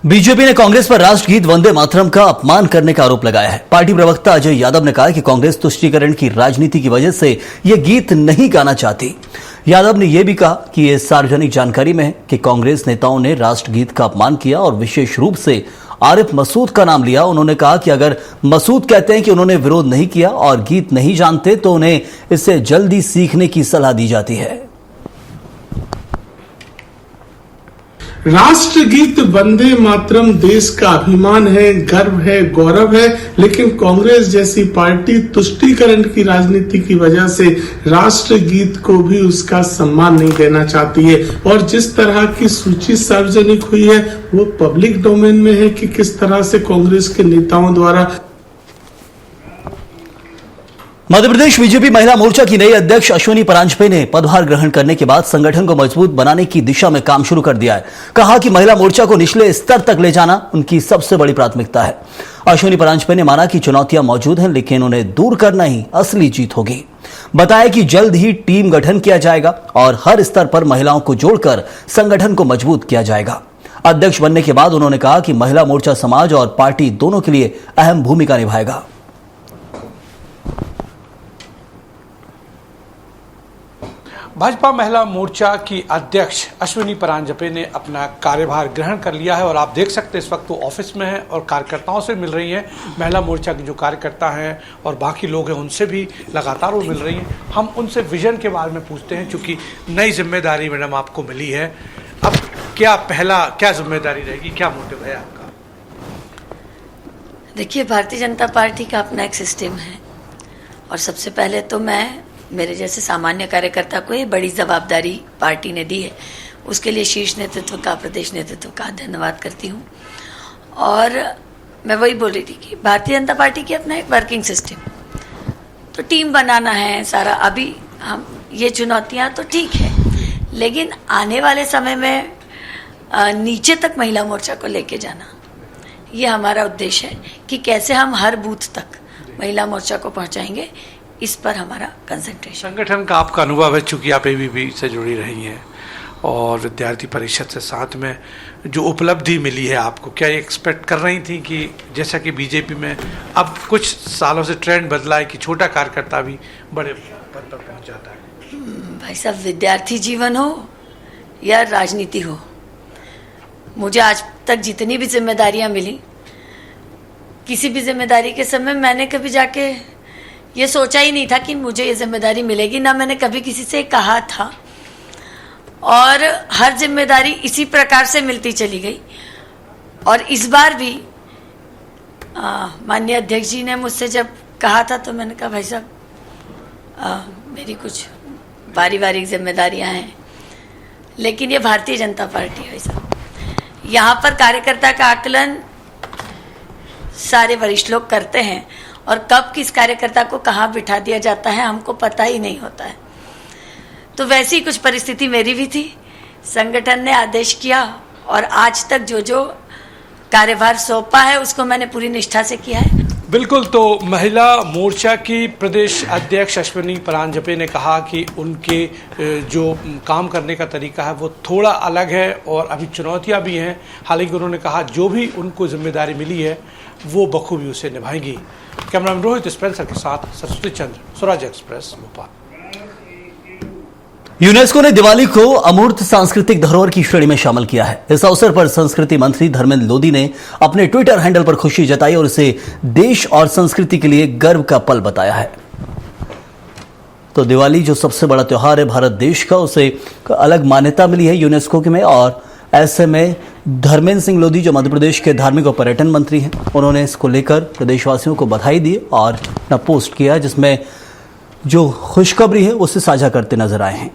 BJP ने कांग्रेस पर राष्ट्रगीत वंदे मातरम का अपमान करने का आरोप लगाया है। पार्टी प्रवक्ता अजय यादव ने कहा कि कांग्रेस तुष्टीकरण की राजनीति की वजह से यह गीत नहीं गाना चाहती। यादव ने यह भी कहा कि यह सार्वजनिक जानकारी में है कि कांग्रेस नेताओं ने राष्ट्रगीत का अपमान किया और विशेष रूप से आरिफ मसूद का नाम लिया। उन्होंने कहा कि अगर मसूद कहते हैं कि उन्होंने विरोध नहीं किया और गीत नहीं जानते तो उन्हें इससे जल्दी सीखने की सलाह दी जाती है। राष्ट्रगीत वंदे मातरम देश का अभिमान है, गर्व है, गौरव है, लेकिन कांग्रेस जैसी पार्टी तुष्टीकरण की राजनीति की वजह से राष्ट्रगीत को भी उसका सम्मान नहीं देना चाहती है। और जिस तरह की सूची सार्वजनिक हुई है वो पब्लिक डोमेन में है कि किस तरह से कांग्रेस के नेताओं द्वारा। मध्य प्रदेश बीजेपी महिला मोर्चा की नई अध्यक्ष अश्विनी परांजपे ने पदभार ग्रहण करने के बाद संगठन को मजबूत बनाने की दिशा में काम शुरू कर दिया है। कहा कि महिला मोर्चा को निचले स्तर तक ले जाना उनकी सबसे बड़ी प्राथमिकता है। अश्विनी परांजपे ने माना कि चुनौतियां मौजूद हैं, लेकिन उन्हें दूर करना ही असली जीत होगी। बताया कि जल्द ही टीम गठन किया जाएगा और हर स्तर पर महिलाओं को जोड़कर संगठन को मजबूत किया जाएगा। अध्यक्ष बनने के बाद उन्होंने कहा कि महिला मोर्चा समाज और पार्टी दोनों के लिए अहम भूमिका निभाएगा। भाजपा महिला मोर्चा की अध्यक्ष अश्विनी परांजपे ने अपना कार्यभार ग्रहण कर लिया है और आप देख सकते हैं इस वक्त वो ऑफिस में है और कार्यकर्ताओं से मिल रही हैं। महिला मोर्चा के जो कार्यकर्ता हैं और बाकी लोग हैं उनसे भी लगातार वो मिल रही हैं। हम उनसे विजन के बारे में पूछते हैं, क्योंकि नई जिम्मेदारी मैडम आपको मिली है। अब क्या जिम्मेदारी रहेगी, क्या मोटिव है आपका? देखिए, भारतीय जनता पार्टी का अपना एक सिस्टम है और सबसे पहले तो मैं मेरे जैसे सामान्य कार्यकर्ता को ये बड़ी जवाबदारी पार्टी ने दी है, उसके लिए शीर्ष नेतृत्व का, प्रदेश नेतृत्व का धन्यवाद करती हूँ। और मैं वही बोल रही थी कि भारतीय जनता पार्टी की अपना एक वर्किंग सिस्टम, तो टीम बनाना है सारा। अभी हम ये चुनौतियाँ तो ठीक है, लेकिन आने वाले समय में नीचे तक महिला मोर्चा को लेके जाना, ये हमारा उद्देश्य है कि कैसे हम हर बूथ तक महिला मोर्चा को पहुँचाएंगे, इस पर हमारा कंसंट्रेशन। संगठन का आपका अनुभव है, चूंकि आप एबीवी से जुड़ी रही हैं और विद्यार्थी परिषद से साथ में जो उपलब्धि मिली है आपको, क्या ये एक्सपेक्ट कर रही थी कि जैसा कि बीजेपी में अब कुछ सालों से ट्रेंड बदला है कि छोटा कार्यकर्ता भी बड़े पद पर पहुंच जाता है? भाई साहब, विद्यार्थी जीवन हो या राजनीति हो, मुझे आज तक जितनी भी जिम्मेदारियां मिली, किसी भी जिम्मेदारी के समय मैंने कभी जाके ये सोचा ही नहीं था कि मुझे ये जिम्मेदारी मिलेगी, ना मैंने कभी किसी से कहा था। और हर जिम्मेदारी इसी प्रकार से मिलती चली गई। और इस बार भी माननीय अध्यक्ष जी ने मुझसे जब कहा था तो मैंने कहा, भाई साहब मेरी कुछ पारिवारिक जिम्मेदारियां हैं, लेकिन ये भारतीय जनता पार्टी है। भाई साहब, यहाँ पर कार्यकर्ता का आकलन सारे वरिष्ठ लोग करते हैं और कब किस कार्यकर्ता को कहाँ बिठा दिया जाता है हमको पता ही नहीं होता है। तो वैसी कुछ परिस्थिति मेरी भी थी। संगठन ने आदेश किया और आज तक जो जो कार्यभार सौंपा है उसको मैंने पूरी निष्ठा से किया है। बिल्कुल। तो महिला मोर्चा की प्रदेश अध्यक्ष अश्विनी परांजपे ने कहा कि उनके जो काम करने का तरीका है वो थोड़ा अलग है और अभी चुनौतियां भी हैं। हालांकि उन्होंने कहा जो भी उनको जिम्मेदारी मिली है वो बखूबी उसे निभाएंगी। कैमरामैन रोहित स्पेंसर के साथ सरस्वती चंद्र, स्वराज एक्सप्रेस, भोपाल। यूनेस्को ने दिवाली को अमूर्त सांस्कृतिक धरोहर की श्रेणी में शामिल किया है। इस अवसर पर संस्कृति मंत्री धर्मेंद्र लोधी ने अपने ट्विटर हैंडल पर खुशी जताई और इसे देश और संस्कृति के लिए गर्व का पल बताया है। तो दिवाली जो सबसे बड़ा त्योहार है भारत देश का, उसे अलग मान्यता मिली है यूनेस्को में। और ऐसे में धर्मेंद्र सिंह लोधी जो मध्य प्रदेश के धार्मिक और पर्यटन मंत्री हैं, उन्होंने इसको लेकर प्रदेशवासियों को बधाई दी और अपना पोस्ट किया, जिसमें जो खुशखबरी है उसे साझा करते नजर आए हैं।